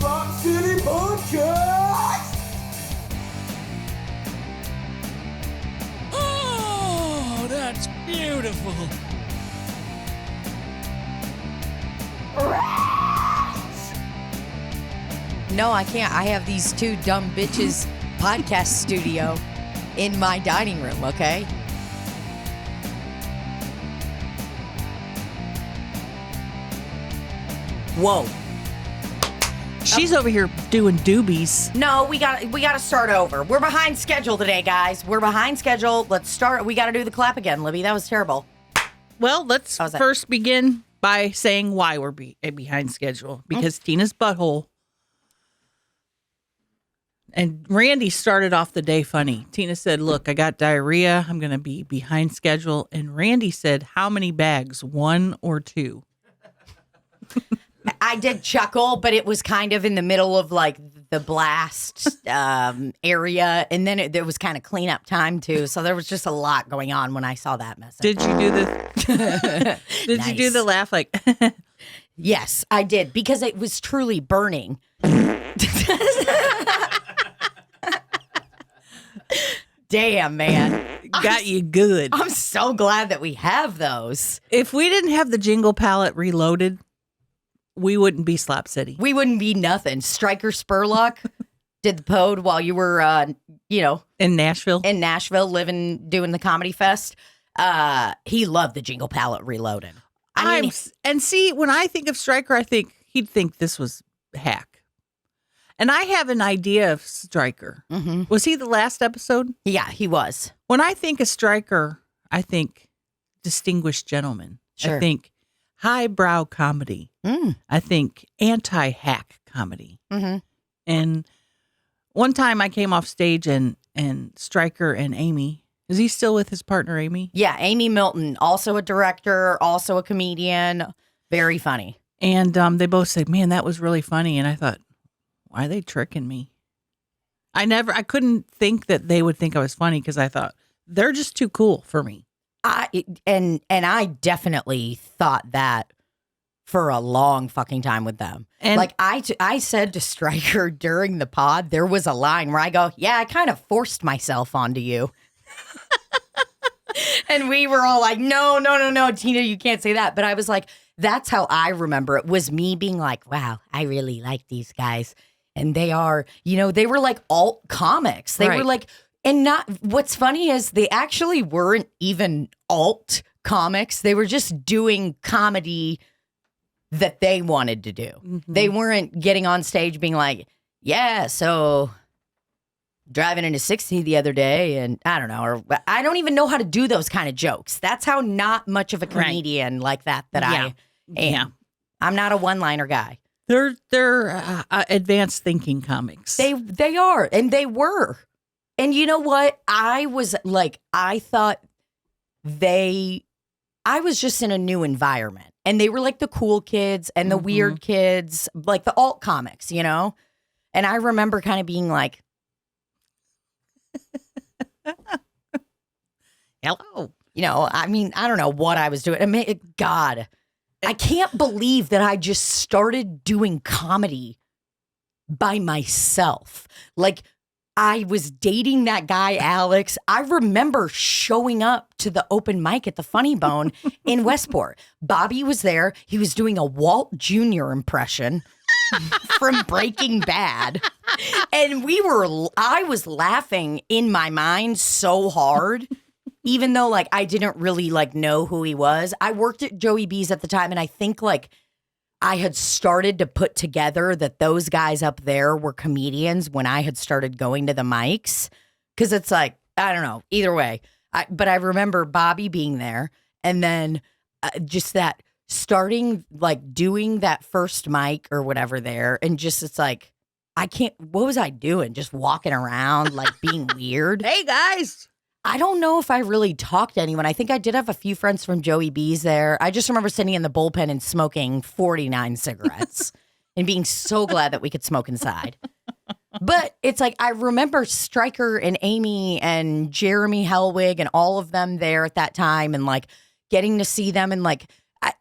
Slop City Podcast! Oh, that's beautiful. No, I can't. I have these two dumb bitches podcast studio in my dining room, okay? Whoa. She's over here doing doobies. No, we got to start over. We're behind schedule today, guys. We're behind schedule. Let's start. We got to do the clap again, Libby. That was terrible. Well, let's How's that? first begin by saying why we're behind schedule. Because Tina's butthole. And Randy started off the day funny. Tina said, look, I got diarrhea. I'm going to be behind schedule. And Randy said, how many bags? 1 or 2? I did chuckle, but it was kind of in the middle of like the blast area. And then it was kind of cleanup time too. So there was just a lot going on when I saw that message. Did you do the Did you do the laugh like Yes, I did, because it was truly burning. Damn, man. got you good? I'm so glad that we have those. If we didn't have the jingle palette reloaded, we wouldn't be Slop City. We wouldn't be nothing. Striker Spurlock did the pod while you were, In Nashville? doing the comedy fest. He loved the jingle palette reloaded. And see, when I think of Striker, I think he'd think this was hack. And I have an idea of Striker. Mm-hmm. Was he the last episode? Yeah, he was. When I think of Striker, I think distinguished gentleman. Sure. I think highbrow comedy. I think anti-hack comedy. Mm-hmm. And one time I came off stage and Striker and Amy, is he still with his partner Amy? Yeah, Amy Milton, also a director, also a comedian, very funny. And they both said, man, that was really funny. And I thought, why are they tricking me? I couldn't think that they would think I was funny because I thought they're just too cool for me. I definitely thought that for a long fucking time with them. And like I said to Striker during the pod, there was a line where I go, yeah, I kind of forced myself onto you. And we were all like, no, Tina, you can't say that. But I was like, that's how I remember it, was me being like, wow, I really like these guys. And they are, they were like alt comics. They were like, and not, what's funny is they actually weren't even alt comics. They were just doing comedy that they wanted to do. Mm-hmm. They weren't getting on stage being like, yeah, so driving into 60 the other day, and I don't know, or I don't even know how to do those kind of jokes. That's how not much of a comedian like that I am. Yeah. I'm not a one-liner guy. They're advanced thinking comics. They are, and they were. And you know what? I was like, I thought I was just in a new environment. And they were like the cool kids and the weird kids, like the alt comics, And I remember kind of being like, hello. I mean, I don't know what I was doing. I mean, God, I can't believe that I just started doing comedy by myself. Like, I was dating that guy, Alex. I remember showing up to the open mic at the Funny Bone in Westport. Bobby was there. He was doing a Walt Jr. impression from Breaking Bad. And I was laughing in my mind so hard, even though like I didn't really like know who he was. I worked at Joey B's at the time, and I think like I had started to put together that those guys up there were comedians when I had started going to the mics. Because it's like, I don't know, either way. But I remember Bobby being there, and then just that starting, like doing that first mic or whatever there. And just, it's like, what was I doing? Just walking around, like being weird. Hey, guys. I don't know if I really talked to anyone. I think I did have a few friends from Joey B's there. I just remember sitting in the bullpen and smoking 49 cigarettes and being so glad that we could smoke inside. But it's like, I remember Striker and Amy and Jeremy Hellwig and all of them there at that time, and like getting to see them. And like,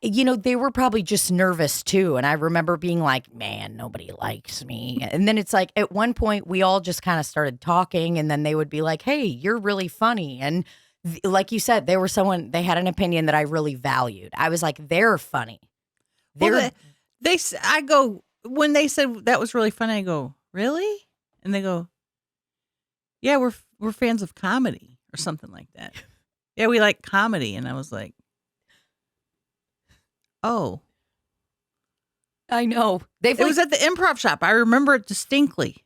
they were probably just nervous too. And I remember being like, man, nobody likes me. And then it's like at one point we all just kind of started talking, and then they would be like, hey, you're really funny. And like you said, they had an opinion that I really valued. I was like, they're funny. Well, I go, when they said that was really funny, I go, really? And they go, yeah, we're fans of comedy or something like that. Yeah, we like comedy. And I was like, oh. I know. It was at the Improv Shop. I remember it distinctly.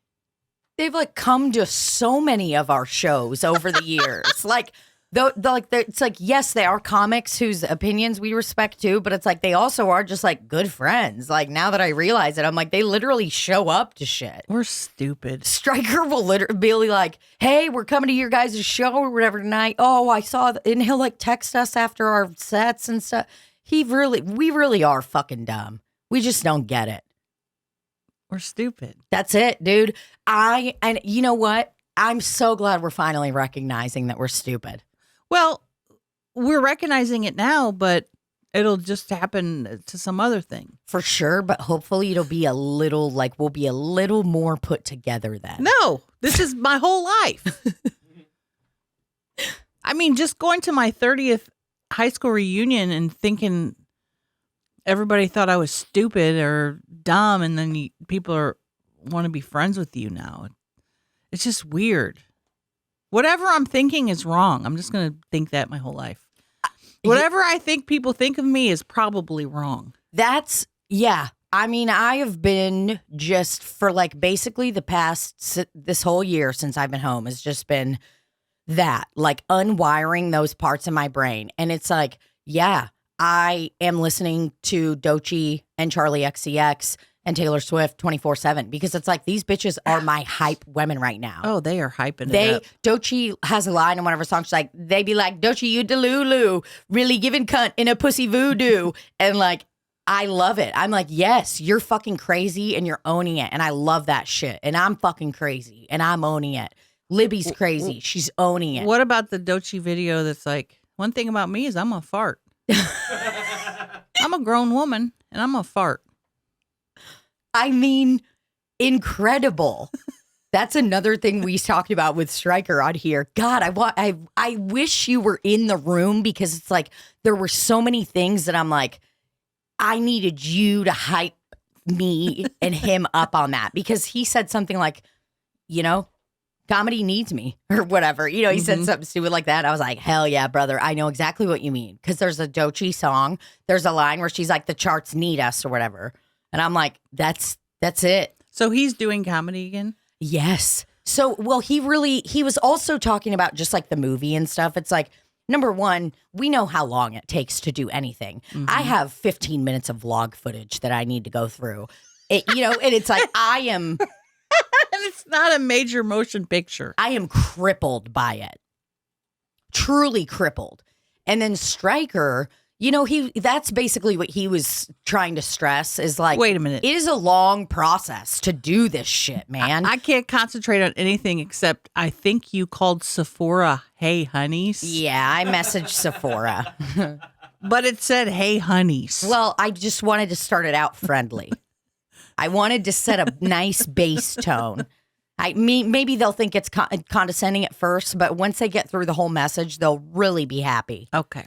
They've like come to so many of our shows over the years. It's like, yes, they are comics whose opinions we respect too, but it's like they also are just like good friends. Like now that I realize it, I'm like, they literally show up to shit. We're stupid. Stryker will literally be like, hey, we're coming to your guys' show or whatever tonight. Oh, I saw and he'll like text us after our sets and stuff. We really are fucking dumb. We just don't get it. We're stupid. That's it, dude. And you know what? I'm so glad we're finally recognizing that we're stupid. Well, we're recognizing it now, but it'll just happen to some other thing. For sure, but hopefully it'll be we'll be a little more put together then. No, this is my whole life. I mean, just going to my 30th high school reunion and thinking everybody thought I was stupid or dumb, and then people want to be friends with you now. It's just weird. Whatever I'm thinking is wrong. I'm just going to think that my whole life. Whatever I think people think of me is probably wrong. Yeah. I mean, I have been just for like basically this whole year since I've been home has just been that, like unwiring those parts of my brain. And it's like, yeah, I am listening to Doechii and Charli XCX and Taylor Swift 24/7 because it's like these bitches are my hype women right now. Oh, they are hyping it up. Doechii has a line in one of her songs. She's like, they be like, Doechii, you delulu, really giving cunt in a pussy voodoo. And like, I love it. I'm like, yes, you're fucking crazy and you're owning it. And I love that shit. And I'm fucking crazy and I'm owning it. Libby's crazy. She's owning it. What about the Doechii video that's like, one thing about me is I'm a fart. I'm a grown woman and I'm a fart. I mean, incredible. That's another thing we talked about with Stryker on here. God, I wish you were in the room because it's like there were so many things that I'm like, I needed you to hype me and him up on that because he said something like, comedy needs me or whatever. He said something stupid like that. I was like, hell yeah, brother. I know exactly what you mean. Because there's a Doechii song. There's a line where she's like, the charts need us or whatever. And I'm like, that's it. So he's doing comedy again? Yes. So, well, he was also talking about just like the movie and stuff. It's like, number one, we know how long it takes to do anything. Mm-hmm. I have 15 minutes of vlog footage that I need to go through. And it's like, I am... And it's not a major motion picture. I am crippled by it. Truly crippled. And then Stryker, that's basically what he was trying to stress is like, wait a minute. It is a long process to do this shit, man. I can't concentrate on anything except I think you called Sephora, hey, honeys. Yeah, I messaged Sephora. But it said, hey, honeys. Well, I just wanted to start it out friendly. I wanted to set a nice bass tone. Maybe they'll think it's condescending at first, but once they get through the whole message, they'll really be happy. Okay.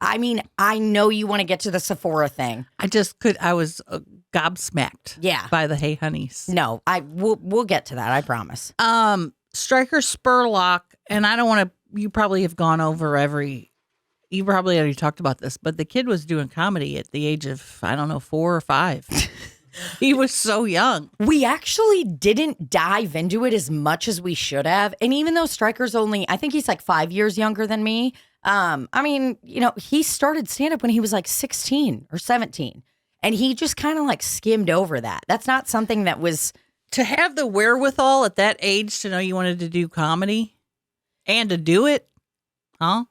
I mean, I know you want to get to the Sephora thing. I was gobsmacked by the hey honeys. No, we'll get to that, I promise. Stryker Spurlock, and I don't want to, you probably have gone over you probably already talked about this, but the kid was doing comedy at the age of, 4 or 5. He was so young. We actually didn't dive into it as much as we should have. And even though Stryker's I think he's like 5 years younger than me. He started stand-up when he was like 16 or 17. And he just kind of like skimmed over that. That's not something that was... To have the wherewithal at that age to know you wanted to do comedy and to do it, huh?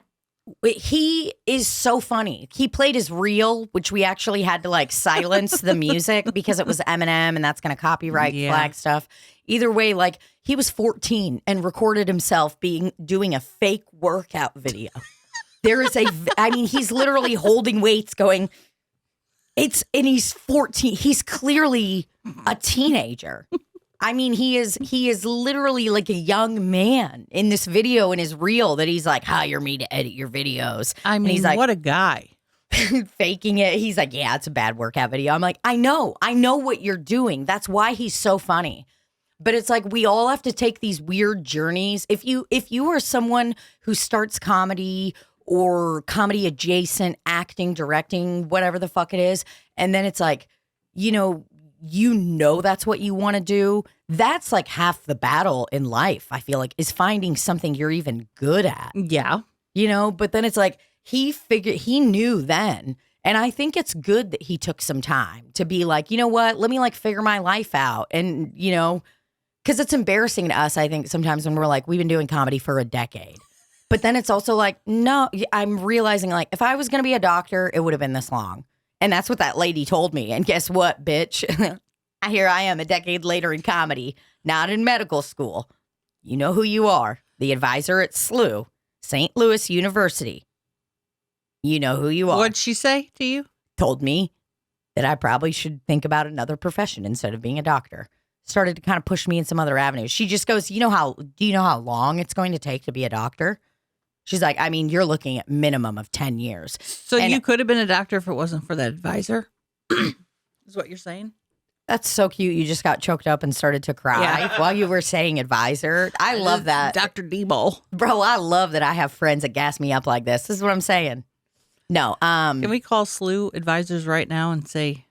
He is so funny. He played his reel, which we actually had to like silence the music because it was Eminem and that's going to copyright flag stuff. Either way, like he was 14 and recorded himself doing a fake workout video. There is he's literally holding weights going, and he's 14. He's clearly a teenager. I mean, he is literally like a young man in this video in his reel that he's like, hire me to edit your videos. I mean, he's like, what a guy. faking it. He's like, yeah, it's a bad workout video. I'm like, I know what you're doing. That's why he's so funny. But it's like we all have to take these weird journeys. If you are someone who starts comedy or comedy adjacent, acting, directing, whatever the fuck it is, and then it's like, you know that's what you want to do. That's like half the battle in life, I feel like, is finding something you're even good at. Yeah. But then it's like he knew then. And I think it's good that he took some time to be like, you know what, let me like figure my life out. And, because it's embarrassing to us, I think, sometimes when we're like, we've been doing comedy for a decade. But then it's also like, no, I'm realizing like if I was going to be a doctor, it would have been this long. And that's what that lady told me. And guess what, bitch? Here I am a decade later in comedy, not in medical school. You know who you are. The advisor at SLU, St. Louis University. You know who you are. What'd she say to you? Told me that I probably should think about another profession instead of being a doctor. Started to kind of push me in some other avenues. She just goes, do you know how long it's going to take to be a doctor? She's like, I mean, you're looking at minimum of 10 years. So you could have been a doctor if it wasn't for that advisor? Is what you're saying? That's so cute. You just got choked up and started to cry while you were saying advisor. I love that. Dr. Debo. Bro, I love that I have friends that gas me up like this. This is what I'm saying. No. Can we call SLU advisors right now and say,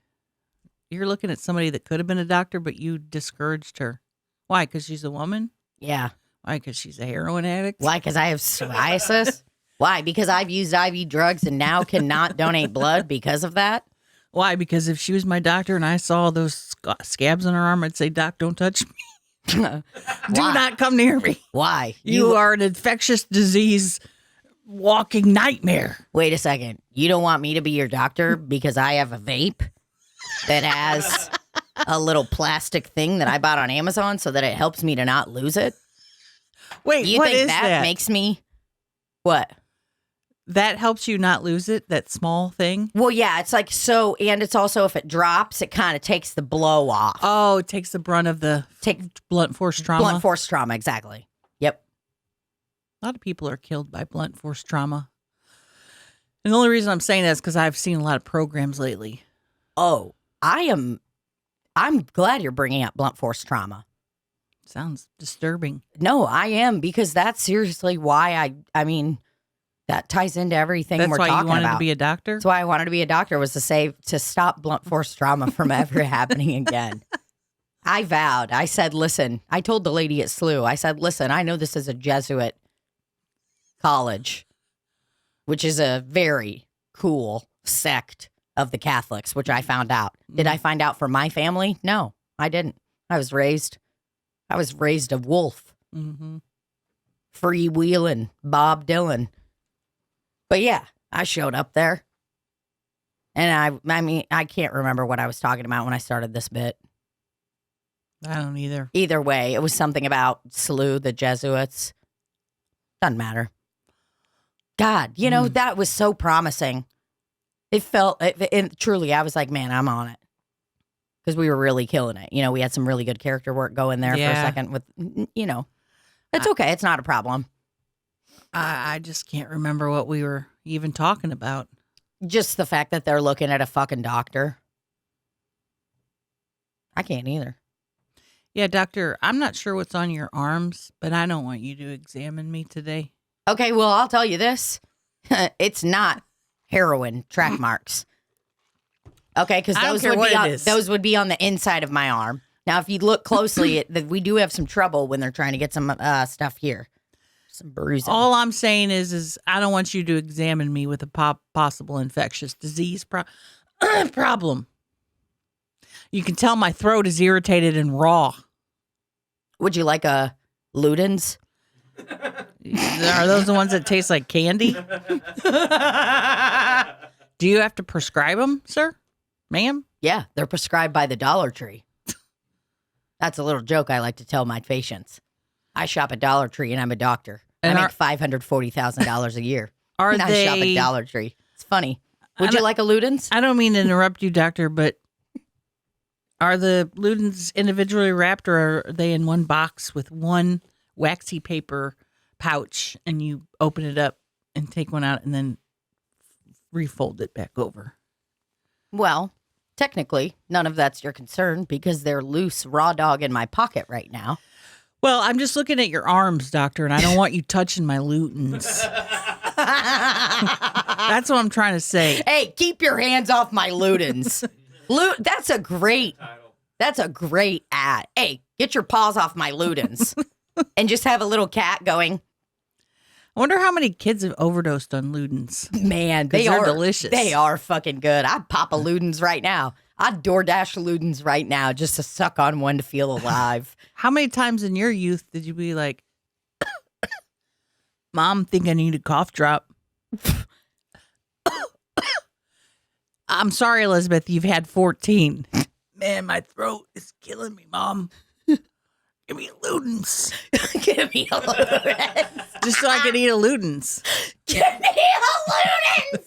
you're looking at somebody that could have been a doctor, but you discouraged her? Why? Because she's a woman? Yeah. Why? Because she's a heroin addict? Why? Because I have psoriasis? Why? Because I've used IV drugs and now cannot donate blood because of that? Why? Because if she was my doctor and I saw those scabs on her arm, I'd say, Doc, don't touch me. Do not come near me. Why? You are an infectious disease walking nightmare. Wait a second. You don't want me to be your doctor because I have a vape that has a little plastic thing that I bought on Amazon so that it helps me to not lose it? Wait, Do you what think is that makes me what? That helps you not lose it, that small thing? Well, yeah, it's like so, and it's also if it drops, it kind of takes the blow off. Oh, it takes the brunt of the blunt force trauma. Blunt force trauma, exactly. Yep. A lot of people are killed by blunt force trauma. And the only reason I'm saying that is because I've seen a lot of programs lately. Oh, I'm glad you're bringing up blunt force trauma. Sounds disturbing. No, I am, because that's seriously why I mean, that ties into everything that's we're talking about. That's why you wanted about. to be a doctor? That's why I wanted to be a doctor, was to stop blunt force trauma from ever happening again. I vowed. I said, listen, I told the lady at SLU, I said, listen, I know this is a Jesuit college, which is a very cool sect of the Catholics, which I found out. Did I find out from my family? No, I didn't. I was raised a wolf. Mm-hmm. Freewheeling Bob Dylan. But yeah, I showed up there. And I mean, I can't remember what I was talking about when I started this bit. I don't either. Either way, it was something about SLU, the Jesuits. Doesn't matter. God, that was so promising. It felt, and truly, I was like, man, I'm on it. Because we were really killing it. We had some really good character work going there for a second with, it's okay. It's not a problem. I just can't remember what we were even talking about. Just the fact that they're looking at a fucking doctor. I can't either. Yeah, doctor, I'm not sure what's on your arms, but I don't want you to examine me today. Okay, well, I'll tell you this. It's not heroin track marks. Okay, because those would be on the inside of my arm. Now, if you look closely, we do have some trouble when they're trying to get some stuff here. Some bruising. All I'm saying is I don't want you to examine me with a possible infectious disease problem. You can tell my throat is irritated and raw. Would you like a Luden's? Are those the ones that taste like candy? Do you have to prescribe them, sir? Ma'am? Yeah, they're prescribed by the Dollar Tree. That's a little joke I like to tell my patients. I shop at Dollar Tree and I'm a doctor. And I make $540,000 a year. Are And I they? shop at Dollar Tree. It's funny. Would you like a Luden's? I don't mean to interrupt you, doctor, but are the Ludens individually wrapped, or are they in one box with one waxy paper pouch, and you open it up and take one out and then refold it back over? Well, technically, none of that's your concern because they're loose raw dog in my pocket right now. Well, I'm just looking at your arms, doctor, and I don't want you touching my Ludens. That's what I'm trying to say. Hey, keep your hands off my Ludens. That's a great ad. Hey, get your paws off my Ludens. And just have a little cat going. I wonder how many kids have overdosed on Ludens. Man, They're delicious. They are fucking good. I'd pop a Ludens right now. I'd DoorDash Ludens right now just to suck on one to feel alive. How many times in your youth did you be like, Mom, think I need a cough drop? I'm sorry, Elizabeth, you've had 14. Man, my throat is killing me, Mom. Give me a Ludens. Give me a Ludens. Just so I can eat a Ludens. Give me a Ludens.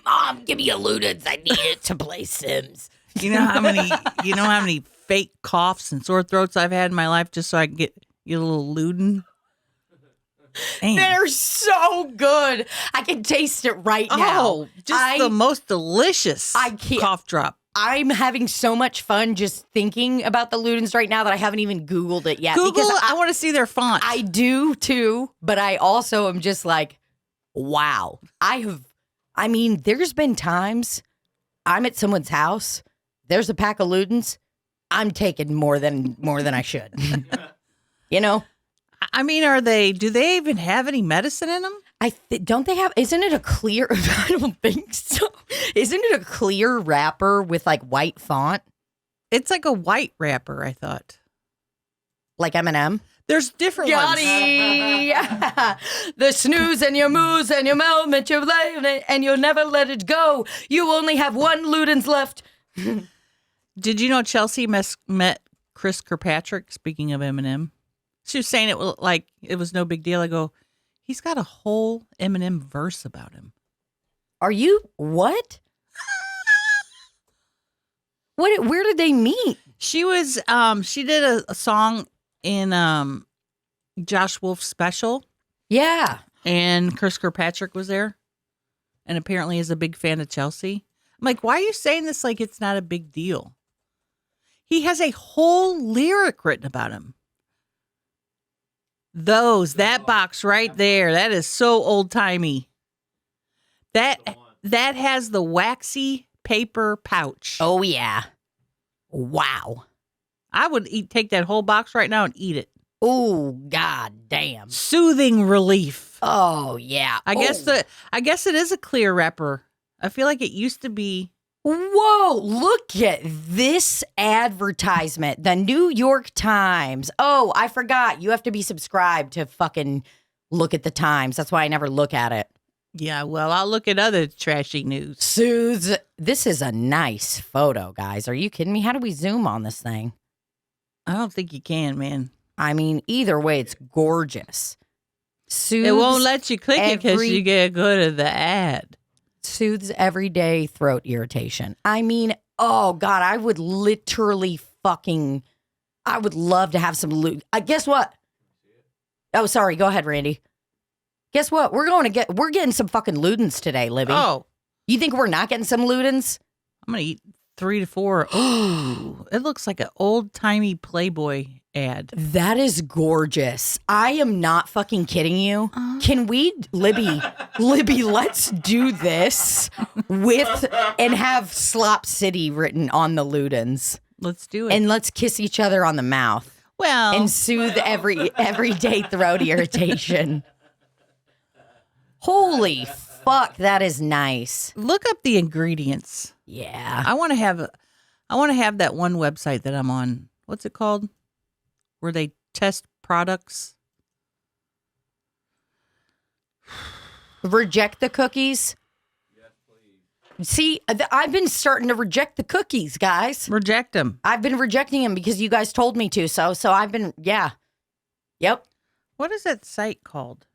Mom, give me a Ludens. I need it to play Sims. You know how many fake coughs and sore throats I've had in my life just so I can get you a little Luden? Damn. They're so good. I can taste it right now. Oh, just the most delicious cough drop. I'm having so much fun just thinking about the Ludens right now that I haven't even Googled it yet. Google because it. I want to see their font. I do too, but I also am just like, wow. There's been times I'm at someone's house, there's a pack of Ludens, I'm taking more than I should. You know? I mean, do they even have any medicine in them? Don't they have, isn't it a clear, I don't think so. Isn't it a clear wrapper with like white font? It's like a white wrapper, I thought. Like M&M? There's different ones. The snooze and your moose and your moment, you lay and you'll never let it go. You only have one Ludens left. Did you know Chelsea met Chris Kirkpatrick, speaking of M&M? She was saying it was no big deal. I go, he's got a whole Eminem verse about him. Are you what? Where did they meet? She was she did a song in Josh Wolf's special. Yeah. And Chris Kirkpatrick was there. And apparently is a big fan of Chelsea. I'm like, why are you saying this like it's not a big deal? He has a whole lyric written about him. That box right there, that is so old timey. That has the waxy paper pouch. Oh yeah. Wow. I would take that whole box right now and eat it. Oh god damn. Soothing relief. Oh yeah. I guess it is a clear wrapper. I feel like it used to be. Whoa, look at this advertisement. The New York Times. Oh, I forgot. You have to be subscribed to fucking look at the Times. That's why I never look at it. Yeah, well, I'll look at other trashy news. Soothes. This is a nice photo, guys. Are you kidding me? How do we zoom on this thing? I don't think you can, man. I mean, either way, it's gorgeous. Soothes it won't let you click it because you get good at the ad. Soothes everyday throat irritation. I mean, oh God, I would literally I would love to have some Luden. Guess what? Oh, sorry. Go ahead, Randy. Guess what? We're getting some fucking Ludens today, Libby. Oh. You think we're not getting some Ludens? I'm going to eat 3 to 4. Oh, it looks like an old-timey Playboy ad. That is gorgeous. I am not fucking kidding you. Can we, Libby, let's do this and have Slop City written on the Ludens. Let's do it. And let's kiss each other on the mouth. Well. And soothe everyday throat irritation. Holy fuck, that is nice. Look up the ingredients. Yeah. I want to have that one website that I'm on. What's it called? Where they test products. Reject the cookies? Yes, please. See, I've been starting to reject the cookies, guys. Reject them. I've been rejecting them because you guys told me to. So I've been, yeah. Yep. What is that site called?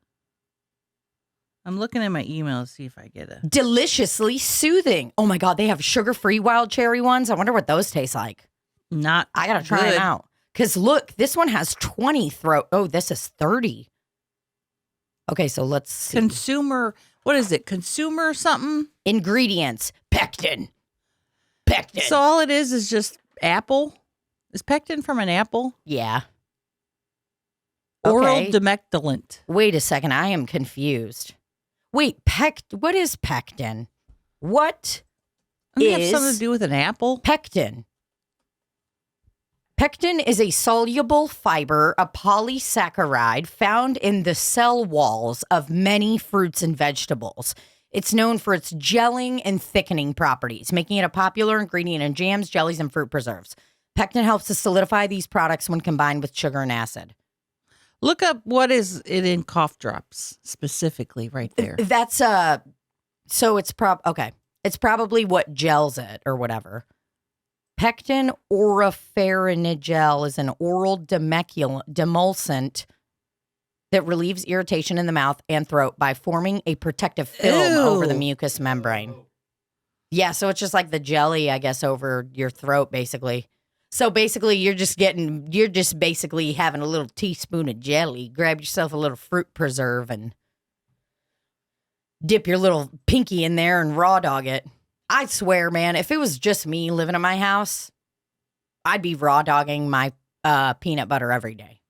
I'm looking at my email to see if I get a. Deliciously soothing. Oh my God, they have sugar-free wild cherry ones. I wonder what those taste like. Not. I gotta try good. them out. Because look, this one has 20 throat. Oh, this is 30. Okay, so let's see. Consumer. What is it? Consumer something? Ingredients. Pectin. Pectin. So all it is just apple. Is pectin from an apple? Yeah. Oral Okay. demectalant. Wait a second. I am confused. Wait, what is pectin? What Doesn't it have is something to do with an apple? pectin? Pectin is a soluble fiber, a polysaccharide found in the cell walls of many fruits and vegetables. It's known for its gelling and thickening properties, making it a popular ingredient in jams, jellies, and fruit preserves. Pectin helps to solidify these products when combined with sugar and acid. Look up what is it in cough drops specifically right there. That's so it's okay. It's probably what gels it or whatever. Pectin orapharinogel is an oral demulcent that relieves irritation in the mouth and throat by forming a protective film over the Ew. mucous membrane. Yeah, so it's just like the jelly, I guess, over your throat, basically. So basically, you're just basically having a little teaspoon of jelly. Grab yourself a little fruit preserve and dip your little pinky in there and raw dog it. I swear, man, if it was just me living in my house, I'd be raw dogging my peanut butter every day.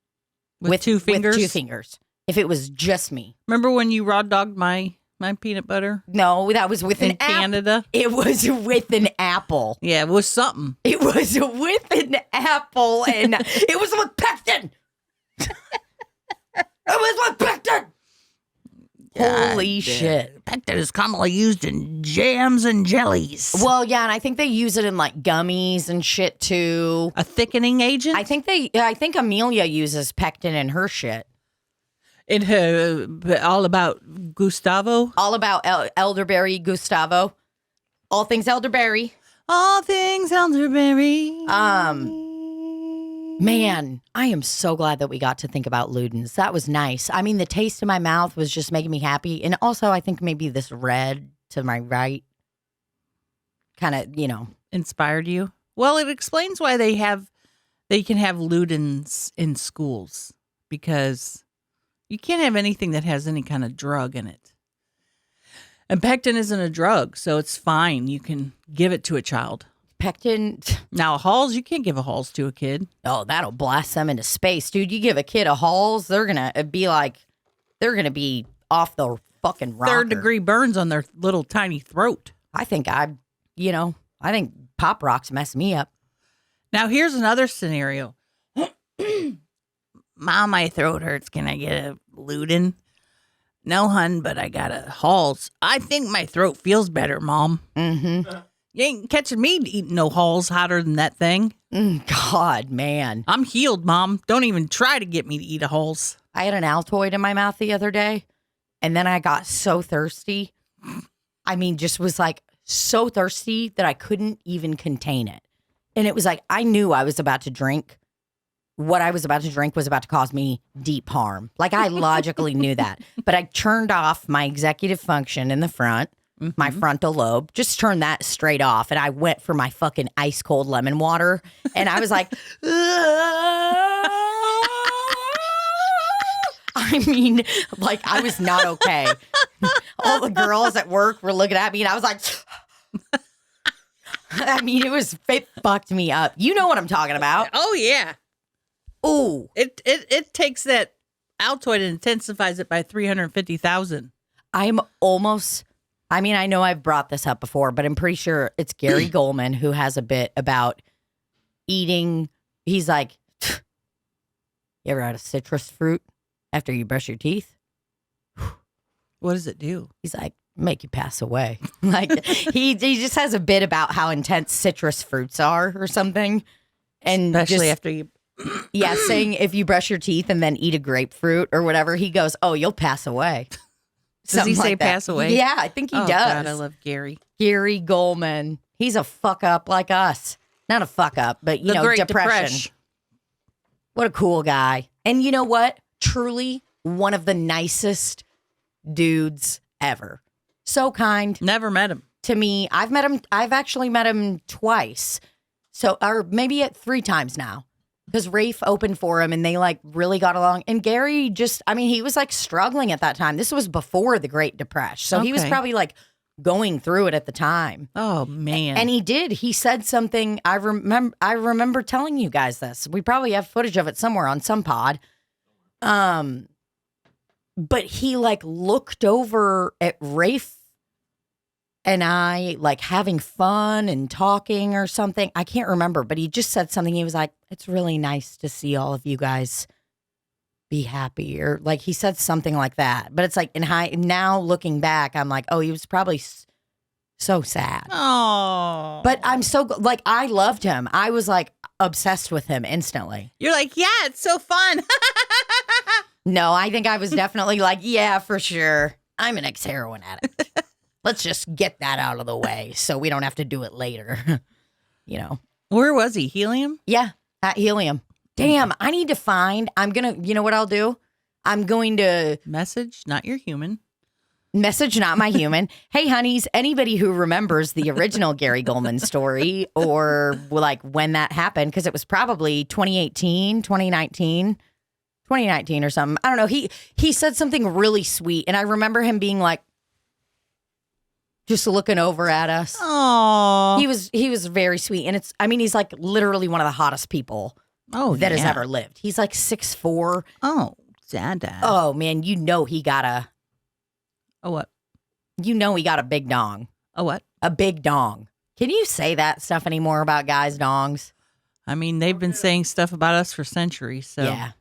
With 2 fingers? With 2 fingers. If it was just me. Remember when you raw dogged my peanut butter? No, that was with In an Canada? It was with an apple. Yeah, it was something. It was with an apple, and it was with pectin. It was with pectin. Holy shit. Pectin is commonly used in jams and jellies. Well, yeah, and I think they use it in like gummies and shit too. A thickening agent? I think Amelia uses pectin in her shit. In her, all about Gustavo? All about elderberry Gustavo. All things elderberry. All things elderberry. Man, I am so glad that we got to think about Ludens. That was nice. I mean, the taste in my mouth was just making me happy. And also, I think maybe this red to my right kind of, Inspired you? Well, it explains why they can have Ludens in schools, because you can't have anything that has any kind of drug in it. And pectin isn't a drug, so it's fine. You can give it to a child. Pectin. Now, Halls, you can't give a Halls to a kid. Oh, that'll blast them into space, dude. You give a kid a Halls, they're going to be off the fucking rocker. 3rd-degree burns on their little tiny throat. I think I think Pop Rocks messed me up. Now, here's another scenario. Mom, my throat hurts. Can I get a Luden? No, hun, but I got a Halls. I think my throat feels better, Mom. Mm-hmm. You ain't catching me eating no Halls hotter than that thing. God, man. I'm healed, Mom. Don't even try to get me to eat a Halls. I had an Altoid in my mouth the other day, and then I got so thirsty. I mean, just was like so thirsty that I couldn't even contain it. And it was like, I knew I was about to drink. What I was about to drink was about to cause me deep harm. Like, I logically knew that. But I turned off my executive function in the front, my frontal lobe, just turned that straight off. And I went for my fucking ice cold lemon water. And I was like, I mean, like, I was not okay. All the girls at work were looking at me, and I was like, I mean, it fucked me up. You know what I'm talking about. Oh, yeah. Ooh. It takes that Altoid and intensifies it by 350,000. I know I've brought this up before, but I'm pretty sure it's Gary Gulman who has a bit about eating. He's like, you ever had a citrus fruit after you brush your teeth? What does it do? He's like, make you pass away. Like, he just has a bit about how intense citrus fruits are or something. And Especially just, after you... yeah, saying if you brush your teeth and then eat a grapefruit or whatever, he goes, oh, you'll pass away. Does he Something say like that. pass away? Yeah, I think he does. God, I love Gary. Gary Gulman. He's a fuck up like us. Not a fuck up, but, The Great depression. What a cool guy. And you know what? Truly one of the nicest dudes ever. So kind Never met him. to me. I've actually met him twice. So, or maybe 3 times now. Because Rafe opened for him and they like really got along. And Gary he was like struggling at that time. This was before the Great Depression. So he was Okay. probably like going through it at the time. Oh, man. And he did. He said something. I remember telling you guys this. We probably have footage of it somewhere on some pod. But he like looked over at Rafe and I like having fun and talking or something. I can't remember, but he just said something. He was like, "It's really nice to see all of you guys be happy," or like he said something like that. But it's like now looking back, I'm like, oh, he was probably so sad. Oh. But I'm so like I loved him. I was like obsessed with him instantly. You're like, yeah, it's so fun. No, I think I was definitely like, yeah, for sure. I'm an ex-heroin addict. Let's just get that out of the way so we don't have to do it later. You know. Where was he? Helium? Yeah, at Helium. Damn, I need to find. You know what I'll do? I'm going to Message, not your human. message not my human. Hey, honeys, anybody who remembers the original Gary Gulman story or like when that happened, because it was probably 2018, 2019 or something. I don't know. He said something really sweet. And I remember him being like, just looking over at us. Oh. He was very sweet. And he's like literally one of the hottest people that has ever lived. He's like 6'4". Oh, Dad. Oh man, you know he got a what? big dong. A what? A big dong. Can you say that stuff anymore about guys' dongs? I mean, they've been saying stuff about us for centuries. So Yeah.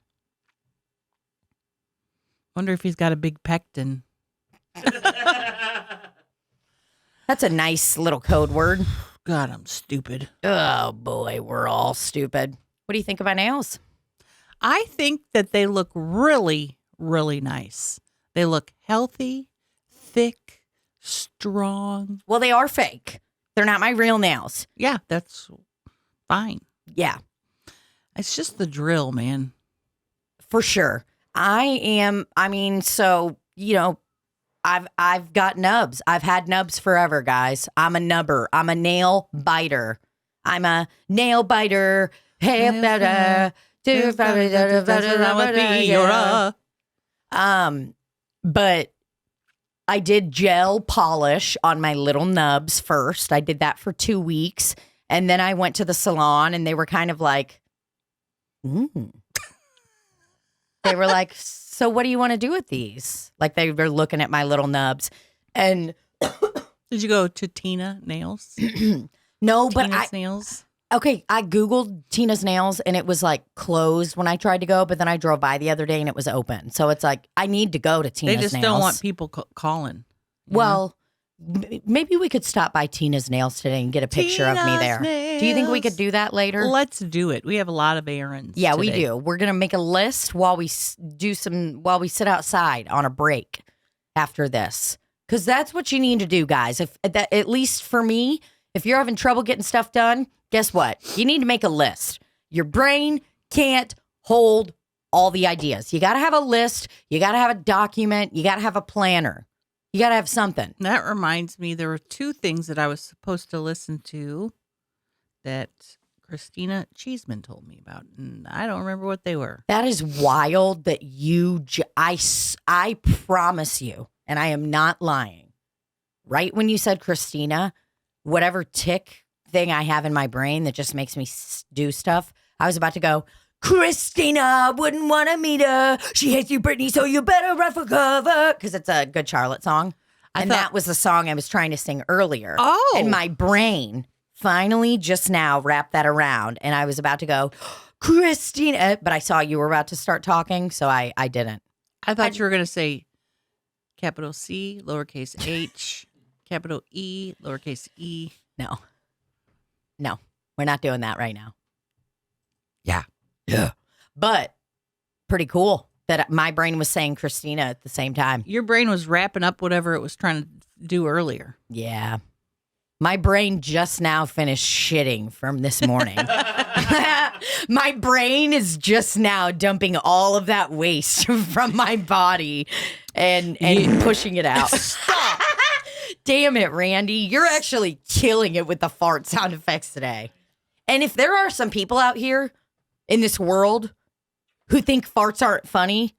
wonder if he's got a big pectin. That's a nice little code word. God, I'm stupid. Oh boy, we're all stupid. What do you think of my nails? I think that they look really, really nice. They look healthy, thick, strong. Well, they are fake. They're not my real nails. Yeah, that's fine. Yeah, It's just the drill, man. for sure. I've got nubs. I've had nubs forever, guys. I'm a nubber. I'm a nail biter. I'm a nail biter. Hey, better. But I did gel polish on my little nubs first. I did that for 2 weeks. And then I went to the salon and they were kind of like, They were like, so what do you want to do with these? Like they were looking at my little nubs. And Did you go to Tina Nails? no, but Tina's Nails? Okay, I Googled Tina's Nails and it was like closed when I tried to go, but then I drove by the other day and it was open. So it's like, I need to go to Tina's They just Nails. don't want people calling. you know? Well, maybe we could stop by Tina's Nails today and get a picture of me Tina's there. Do you think we could Nails. do that later? Let's do it. We have a lot of errands. Yeah, we today. do. We're going to make a list while we while we sit outside on a break after this. Because that's what you need to do, guys. At least for me, if you're having trouble getting stuff done, guess what? You need to make a list. Your brain can't hold all the ideas. You got to have a list. You got to have a document. You got to have a planner. You got to have something. That reminds me, there were 2 things that I was supposed to listen to that Christina Cheeseman told me about, and I don't remember what they were. That is wild that I promise you, and I am not lying. Right when you said Christina, whatever tick thing I have in my brain that just makes me do stuff, I was about to go, Christina wouldn't want to meet her. She hates you, Brittany, so you better run for cover. Because it's a Good Charlotte song. That was the song I was trying to sing earlier. Oh. And my brain finally just now wrapped that around. And I was about to go, Christina. But I saw you were about to start talking, so I didn't. I thought you were going to say capital C, lowercase h, capital E, lowercase e. No, we're not doing that right now. Yeah. Yeah. But pretty cool that my brain was saying Christina at the same time. Your brain was wrapping up whatever it was trying to do earlier. Yeah. My brain just now finished shitting from this morning. My brain is just now dumping all of that waste from my body. and pushing it out. Stop. Damn it, Randy. You're actually killing it with the fart sound effects today. And if there are some people out here in this world who think farts aren't funny,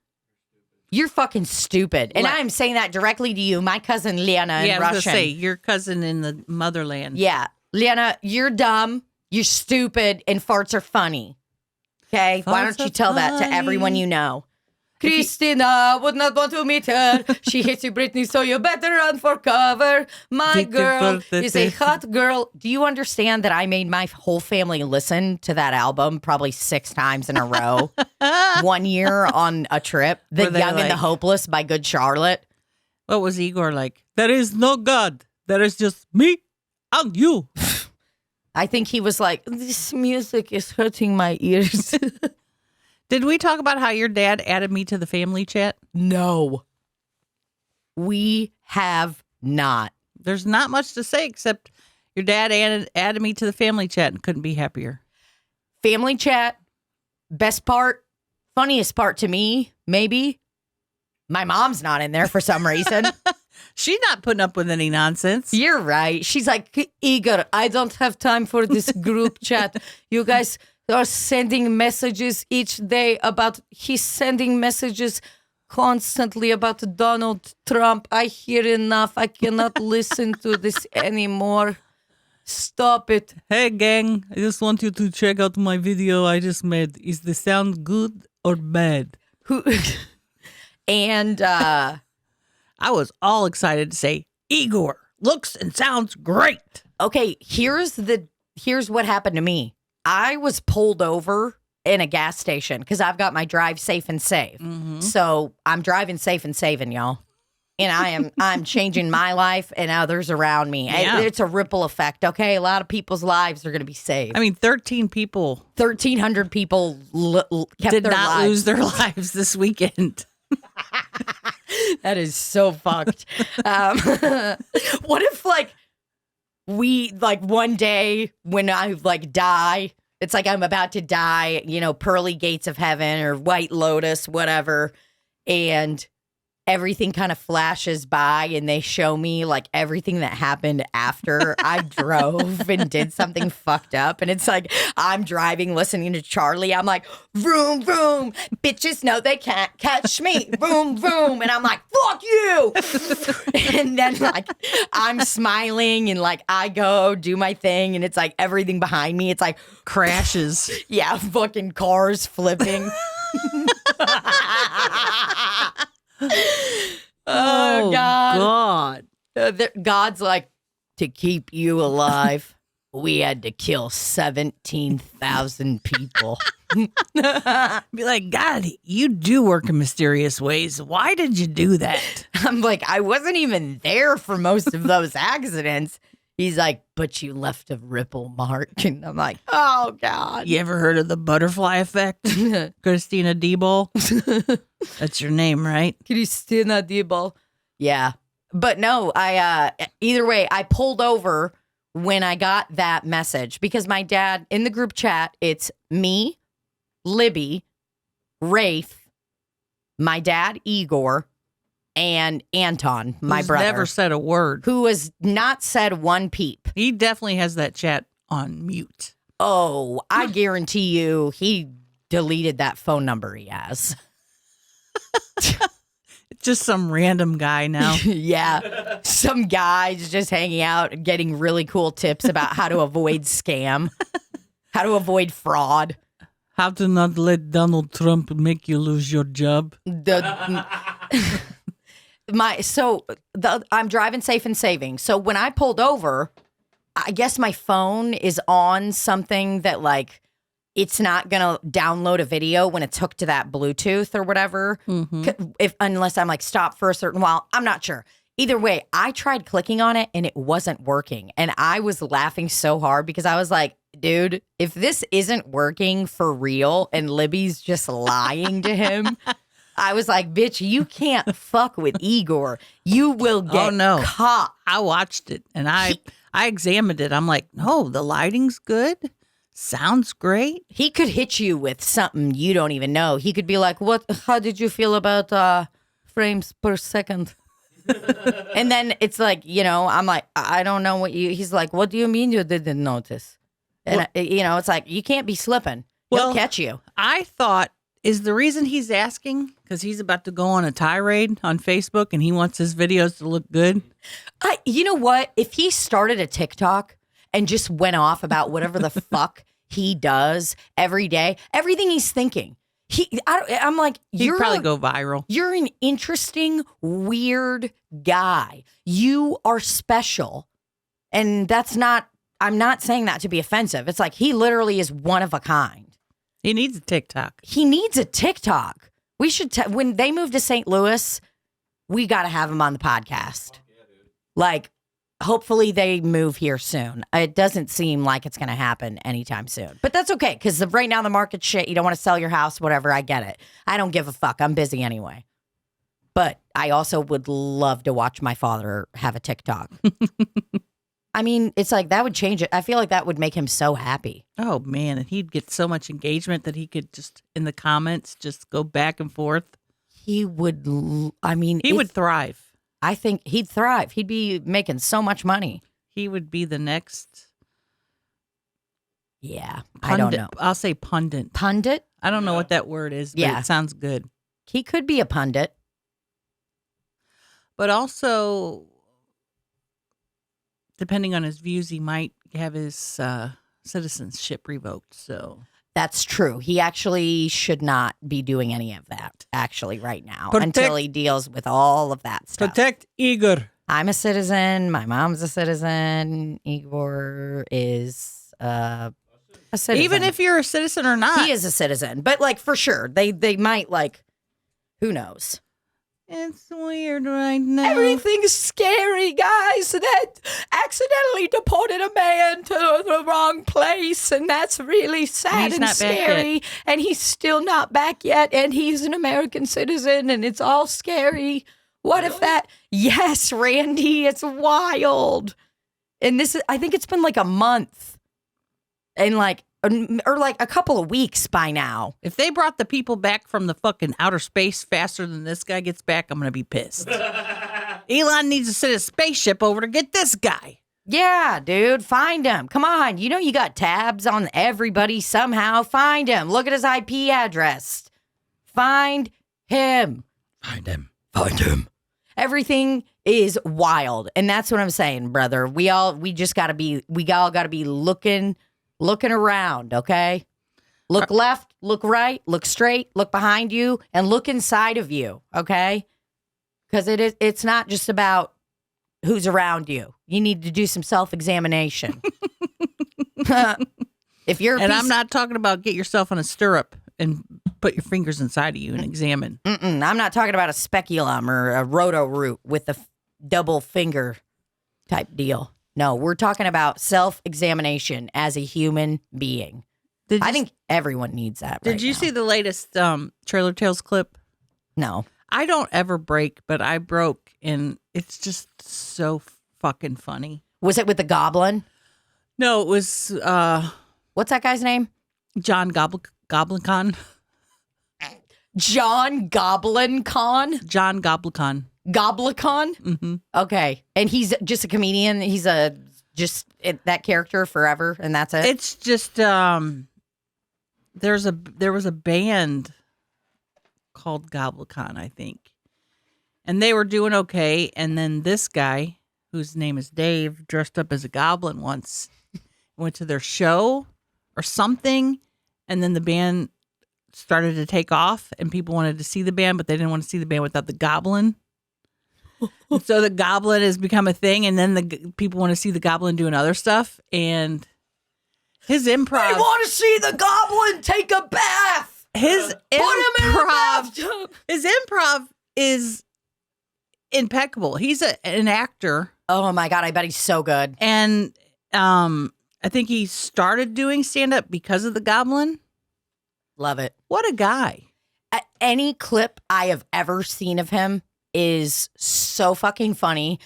you're fucking stupid. And I am saying that directly to you, my cousin Lena in I was Russian. gonna say, your cousin in the motherland. Yeah. Lena, you're dumb, you're stupid, and farts are funny. Okay? Why don't you tell that to everyone you know? Christina would not want to meet her. She hates you, Britney, so you better run for cover. My girl is a hot girl. Do you understand that I made my whole family listen to that album probably 6 times in a row? One year on a trip. The Young and the Hopeless by Good Charlotte. What was Igor like? There is no God. There is just me and you. I think he was like, this music is hurting my ears. Did we talk about how your dad added me to the family chat? No. We have not. There's not much to say except your dad added me to the family chat and couldn't be happier. Family chat, best part, funniest part to me, maybe. My mom's not in there for some reason. She's not putting up with any nonsense. You're right. She's like, Igor, I don't have time for this group chat. You guys are sending messages each day about, he's sending messages constantly about Donald Trump. I hear enough. I cannot listen to this anymore. Stop it. Hey, gang, I just want you to check out my video I just made. Is the sound good or bad? And I was all excited to say, Igor, looks and sounds great. Okay, here's what happened to me. I was pulled over in a gas station because I've got my drive safe and save. Mm-hmm. So I'm driving safe and saving, y'all. And I'm changing my life and others around me. Yeah. It's a ripple effect, okay? A lot of people's lives are going to be saved. I mean, 1,300 people kept did their not lives. lose their lives this weekend. That is so fucked. What if one day when I die, it's like I'm about to die, pearly gates of heaven or white lotus, whatever. And everything kind of flashes by and they show me like everything that happened after I drove and did something fucked up. And it's like, I'm driving, listening to Charli. I'm like, vroom, vroom. Bitches know they can't catch me. Vroom, vroom. And I'm like, fuck you. And then I'm smiling and I go do my thing. And it's like everything behind me. It's like crashes. Yeah. Fucking cars flipping. Oh, God. God's like, to keep you alive, we had to kill 17,000 people. Be like, God, you do work in mysterious ways. Why did you do that? I'm like, I wasn't even there for most of those accidents. He's like, but you left a ripple mark. And I'm like, oh, God. You ever heard of the butterfly effect? Christina Diebel? That's your name, right? Christina Diebel. Yeah. But no, either way, I pulled over when I got that message because my dad, in the group chat, it's me, Libby, Rafe, my dad, Igor, and Anton, my brother. Never said a word. Who has not said one peep. He definitely has that chat on mute. Oh, I guarantee you he deleted that phone number he has. Just some random guy now. Yeah. Some guy's just hanging out and getting really cool tips about how to avoid scam, how to avoid fraud. How to not let Donald Trump make you lose your job. I'm driving safe and saving. So when I pulled over, I guess my phone is on something that it's not gonna download a video when it's hooked to that Bluetooth or whatever. Mm-hmm. Unless I'm stop for a certain while. I'm not sure. Either way, I tried clicking on it and it wasn't working. And I was laughing so hard because I was like, dude, if this isn't working for real and Libby's just lying to him, I was like, bitch, you can't fuck with Igor. You will get caught. I watched it and I examined it. I'm like, no, the lighting's good. Sounds great. He could hit you with something you don't even know. He could be like, how did you feel about frames per second. And then it's like, I'm like, I don't know he's like, what do you mean you didn't notice? And, it's like, you can't be slipping. He'll catch you. I thought, is the reason he's asking because he's about to go on a tirade on Facebook and he wants his videos to look good? You know what? If he started a TikTok and just went off about whatever the fuck he does every day, everything he's thinking, I'm like, he'd probably go viral. You're an interesting, weird guy. You are special. And I'm not saying that to be offensive. It's like he literally is one of a kind. He needs a TikTok. He needs a TikTok. We should, when they move to St. Louis, we got to have him on the podcast. Like, hopefully they move here soon. It doesn't seem like it's going to happen anytime soon. But that's okay, because right now the market's shit. You don't want to sell your house, whatever. I get it. I don't give a fuck. I'm busy anyway. But I also would love to watch my father have a TikTok. I mean, it's like that would change it. I feel like that would make him so happy. Oh, man. And he'd get so much engagement that he could just, in the comments, just go back and forth. He would, he would thrive. I think he'd thrive. He'd be making so much money. He would be the next. Yeah, pundit. I don't know. I'll say pundit. Pundit? I don't know what that word is, but it sounds good. He could be a pundit. But also, depending on his views, he might have his citizenship revoked. So that's true. He actually should not be doing any of that, actually, right now, Protect, until he deals with all of that stuff. Protect Igor. I'm a citizen. My mom's a citizen. Igor is a citizen. Even if you're a citizen or not. He is a citizen. But, like, for sure, they might, like, who knows? It's weird right now. Everything's scary, guys. That accidentally deported a man to the wrong place, and that's really sad and scary. And he's still not back yet, and he's an American citizen, and it's all scary. What if that? Yes, Randy, it's wild. And I think it's been like a month, and or like a couple of weeks by now. If they brought the people back from the fucking outer space faster than this guy gets back, I'm going to be pissed. Elon needs to send a spaceship over to get this guy. Yeah, dude, find him. Come on. You know you got tabs on everybody somehow. Find him. Look at his IP address. Find him. Find him. Find him. Everything is wild. And that's what I'm saying, brother. We all got to be looking around, okay? Look left, look right, look straight, look behind you, and look inside of you, okay? Because it's not just about who's around you. You need to do some self-examination. I'm not talking about get yourself on a stirrup and put your fingers inside of you and examine. I'm not talking about a speculum or a roto-root with the double finger type deal. No, we're talking about self-examination as a human being. I think everyone needs that. Did you see the latest Trailer Tales clip? No. I don't ever break, but I broke, and it's just so fucking funny. Was it with the Goblin? No, it was... what's that guy's name? John Goblincon. John Goblincon? John Goblincon. Goblicon? Mm-hmm. Okay. And he's just a comedian. He's that character forever, and that's it? It's just, there was a band called Goblicon, I think. And they were doing okay. And then this guy, whose name is Dave, dressed up as a goblin once, went to their show or something. And then the band started to take off, and people wanted to see the band, but they didn't want to see the band without the goblin. So the Goblin has become a thing, and then the people want to see the Goblin doing other stuff. And his improv, I want to see the Goblin take a bath. His improv is impeccable. He's an actor. Oh my God, I bet he's so good. And I think he started doing stand-up because of the Goblin. Love it. What a guy. Any clip I have ever seen of him is so fucking funny.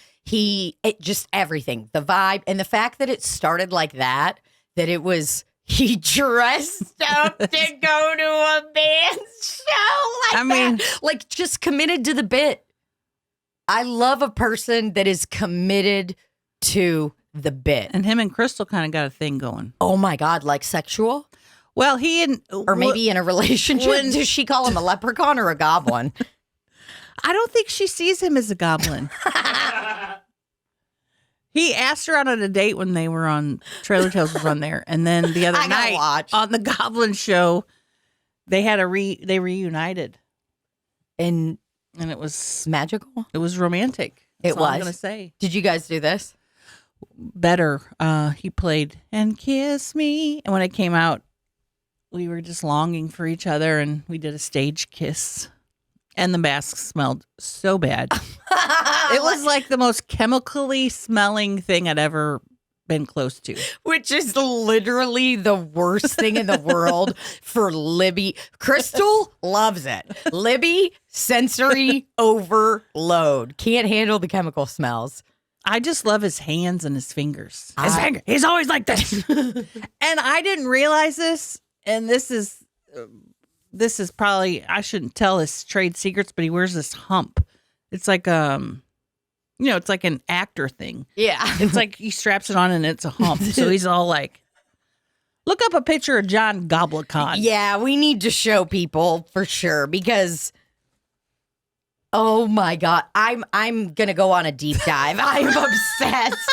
Just everything, the vibe, and the fact that it started like that it was he dressed up to go to a band's show. Like just committed to the bit. I love a person that is committed to the bit. And him and Crystal kind of got a thing going. Oh my God, like sexual? Well, he and or maybe in a relationship. Does she call him a leprechaun or a goblin? I don't think she sees him as a goblin. He asked her out on a date when they were on Trailer Tales was on there, and then the other night on the Goblin show, they had they reunited, and it was magical. It was romantic. That's it was. I'm gonna say. Did you guys do this? Better. He played "And Kiss Me," and when it came out, we were just longing for each other, and we did a stage kiss. And the mask smelled so bad. It was like the most chemically smelling thing I'd ever been close to. Which is literally the worst thing in the world for Libby. Crystal loves it. Libby, sensory overload. Can't handle the chemical smells. I just love his hands and his fingers. His finger. He's always like this. And I didn't realize this. And this is probably, I shouldn't tell his trade secrets, but he wears this hump. It's like, it's like an actor thing. Yeah. It's like he straps it on and it's a hump. So he's all like, look up a picture of John Goblicon. Yeah, we need to show people for sure because, oh my God, I'm going to go on a deep dive. I'm obsessed.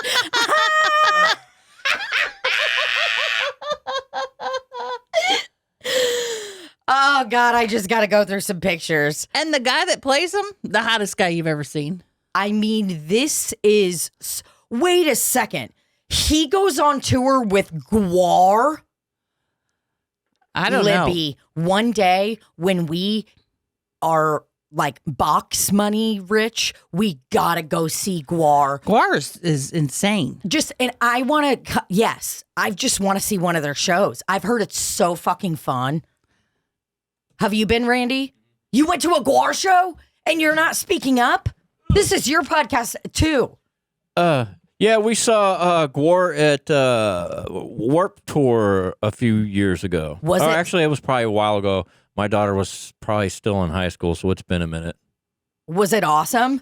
Oh, God, I just got to go through some pictures. And the guy that plays him, the hottest guy you've ever seen. I mean, this is... Wait a second. He goes on tour with Gwar? I don't know. Libby, one day when we are like box money rich, we got to go see Gwar. Gwar is insane. And I want to... Yes, I just want to see one of their shows. I've heard it's so fucking fun. Have you been, Randy? You went to a Gwar show and you're not speaking up? This is your podcast too. Yeah, we saw Gwar at Warp Tour a few years ago. Was it? Actually, it was probably a while ago. My daughter was probably still in high school, so it's been a minute. Was it awesome?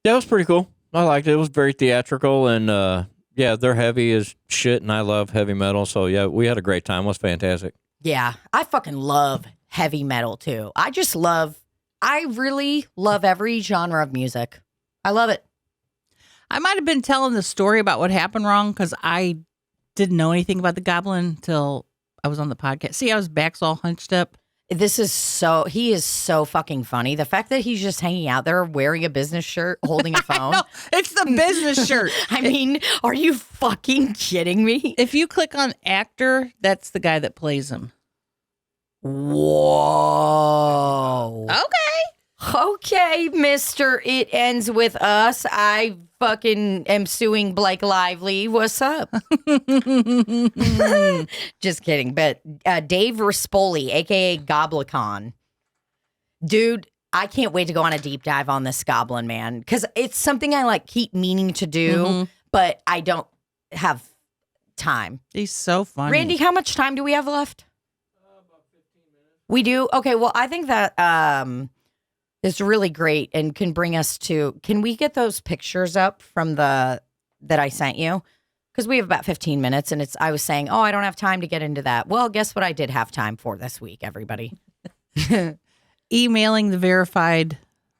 Yeah, it was pretty cool. I liked it. It was very theatrical, and yeah, they're heavy as shit, and I love heavy metal. So yeah, we had a great time. It was fantastic. Yeah, I fucking love heavy metal too. I really love every genre of music. I love it. I might have been telling the story about what happened wrong because I didn't know anything about the Goblin until I was on the podcast. See, I was back's all hunched up. He is so fucking funny. The fact that he's just hanging out there wearing a business shirt, holding a phone. It's the business shirt. I mean, are you fucking kidding me? If you click on actor, that's the guy that plays him. Whoa. Okay, mister, it ends with us. I fucking am suing Blake Lively. What's up? Just kidding. But Dave Rispoli, a.k.a. Goblicon. Dude, I can't wait to go on a deep dive on this Goblin, man. Because it's something I keep meaning to do, but I don't have time. He's so funny. Randy, how much time do we have left? About 15 minutes. We do? Okay, well, I think that is really great and can bring us to... Can we get those pictures up from that I sent you? Because we have about 15 minutes, and I was saying, I don't have time to get into that. Well, guess what I did have time for this week, everybody? Emailing the verified...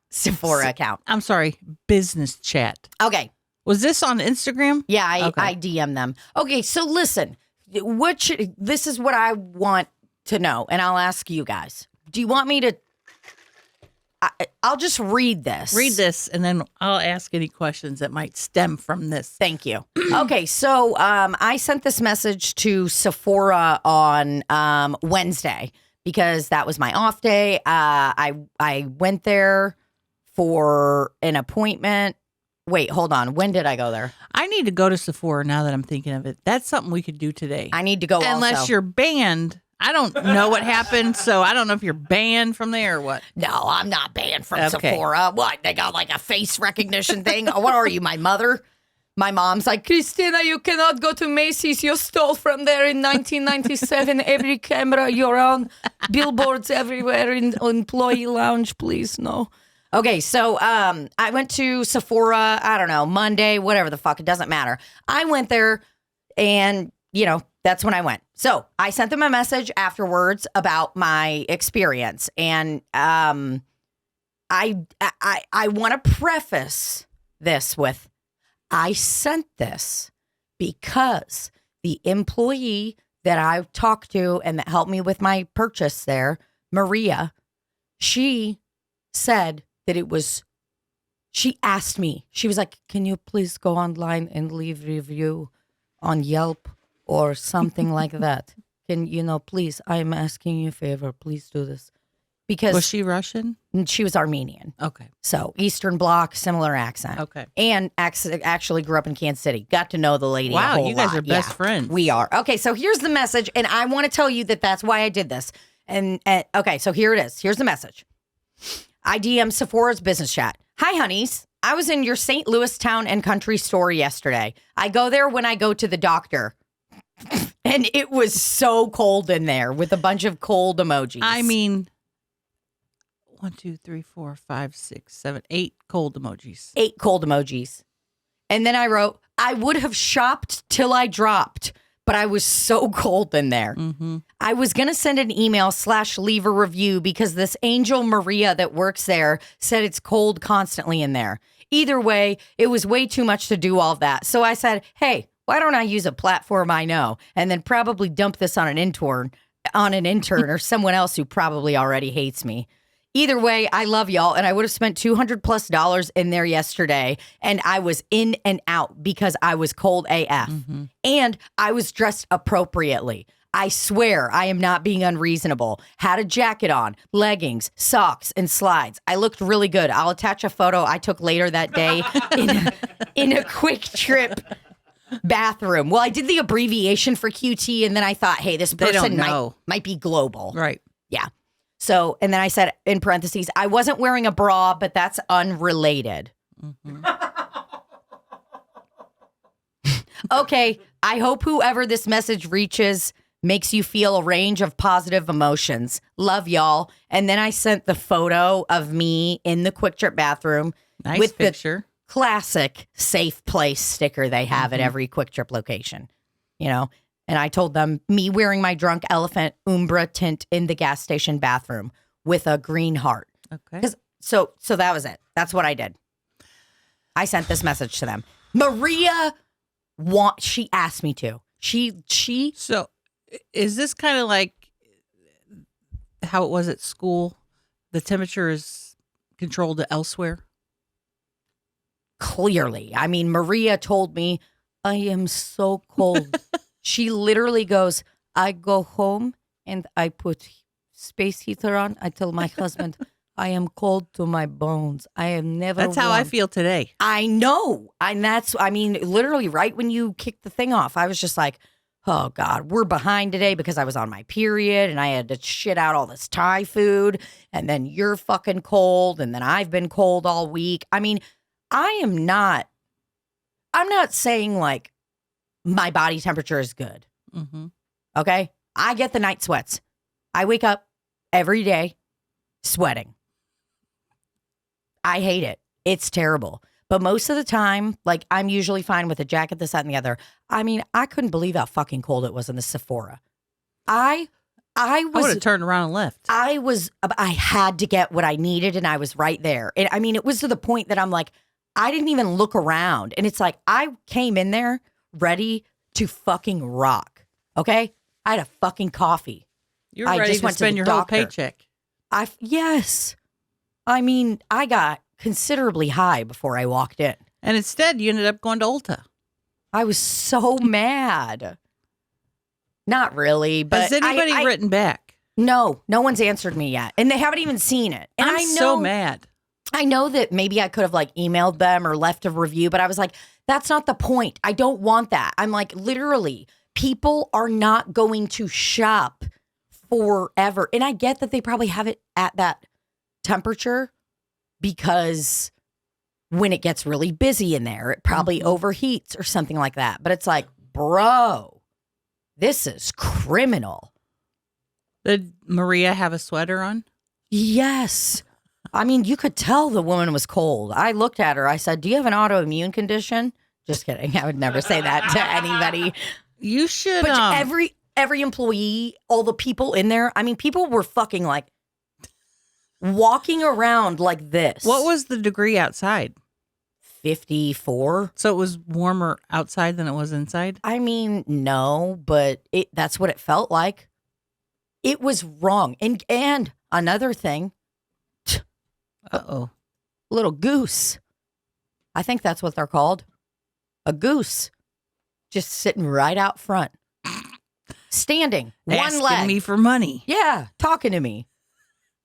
Sephora account. I'm sorry, business chat. Okay. Was this on Instagram? Yeah, I DM them. Okay, so listen. This is what I want to know, and I'll ask you guys. Do you want me to... I'll just read this. Read this, and then I'll ask any questions that might stem from this. Thank you. Okay, so I sent this message to Sephora on Wednesday because that was my off day. I went there for an appointment. Wait, hold on. When did I go there? I need to go to Sephora now that I'm thinking of it. That's something we could do today. I need to go Unless you're banned. I don't know what happened, so I don't know if you're banned from there or what. No, I'm not banned from Sephora. What? They got a face recognition thing? What are you, my mother? My mom's like, Christina, you cannot go to Macy's. You stole from there in 1997. Every camera you're on, billboards everywhere in employee lounge. Please, no. Okay, so I went to Sephora, I don't know, Monday, whatever the fuck. It doesn't matter. I went there and, that's when I went. So I sent them a message afterwards about my experience. And I want to preface this with, I sent this because the employee that I talked to and that helped me with my purchase there, Maria, she said that she asked me, she was like, can you please go online and leave review on Yelp or something like that? Can, please, I'm asking you a favor, please do this. Because Was she Russian? she was Armenian. Okay. So Eastern Bloc, similar accent. Okay. And actually grew up in Kansas City. Got to know the lady. Wow, a whole you guys lot. are best friends. We are. Okay, so here's the message, and I want to tell you that that's why I did this. And okay, so here it is. Here's the message. I DM Sephora's business chat. Hi, honeys. I was in your St. Louis town and country store yesterday. I go there when I go to the doctor. And it was so cold in there with a bunch of cold emojis. I mean, 1, 2, 3, 4, 5, 6, 7, 8 cold emojis. 8 cold emojis. And then I wrote, I would have shopped till I dropped, but I was so cold in there. Mm-hmm. I was going to send an email / leave a review because this angel Maria that works there said it's cold constantly in there. Either way, it was way too much to do all that. So I said, hey, why don't I use a platform I know and then probably dump this on an intern or someone else who probably already hates me. Either way, I love y'all, and I would have spent $200+ in there yesterday, and I was in and out because I was cold AF, Mm-hmm. and I was dressed appropriately. I swear I am not being unreasonable. Had a jacket on, leggings, socks, and slides. I looked really good. I'll attach a photo I took later that day in a quick trip bathroom. Well, I did the abbreviation for QT, and then I thought, hey, this person might be global. Right. Yeah. So, and then I said in parentheses, I wasn't wearing a bra, but that's unrelated. Mm-hmm. Okay. I hope whoever this message reaches makes you feel a range of positive emotions. Love y'all. And then I sent the photo of me in the Quick Trip bathroom Nice with picture. the classic safe place sticker they have at every Quick Trip location, And I told them me wearing my drunk elephant Umbra tint in the gas station bathroom with a green heart. Okay. So that was it. That's what I did. I sent this message to them. Maria she asked me to. She So is this kind of like how it was at school? The temperature is controlled elsewhere? clearly. I mean, Maria told me, I am so cold. She literally goes, I go home and I put space heater on. I tell my husband, I am cold to my bones. I am never That's how I warm." feel today. I know. And literally right when you kicked the thing off, I was just like, oh God, we're behind today because I was on my period and I had to shit out all this Thai food. And then you're fucking cold. And then I've been cold all week. I mean, I'm not saying like my body temperature is good. Mm-hmm. Okay. I get the night sweats. I wake up every day sweating. I hate it. It's terrible. But most of the time, like, I'm usually fine with a jacket, this, that, and the other. I mean, I couldn't believe how fucking cold it was in the Sephora. I would have turned around and left. I had to get what I needed and I was right there. And I mean, it was to the point that I'm like, I didn't even look around. And it's like, I came in there ready to fucking rock. Okay. I had a fucking coffee. You're ready to spend your whole paycheck. Yes. I mean, I got considerably high before I walked in. And instead, you ended up going to Ulta. I was so mad. Not really, but has anybody written back? No one's answered me yet, and they haven't even seen it. And I'm so mad. I know that maybe I could have like emailed them or left a review, but I was like, that's not the point. I don't want that. I'm like, literally, people are not going to shop forever. And I get that they probably have it at that temperature because when it gets really busy in there, it probably overheats or something like that. But it's like, bro, this is criminal. Did Maria have a sweater on? Yes. I mean, you could tell the woman was cold. I looked at her. I said, do you have an autoimmune condition? Just kidding. I would never say that to anybody. You should. But every employee, all the people in there, I mean, people were fucking like walking around like this. What was the degree outside? 54. So it was warmer outside than it was inside? I mean, no, but that's what it felt like. It was wrong. And another thing. Uh-oh. Little goose. I think that's what they're called. A goose. Just sitting right out front. Standing. Asking one leg. me for money. Yeah, talking to me.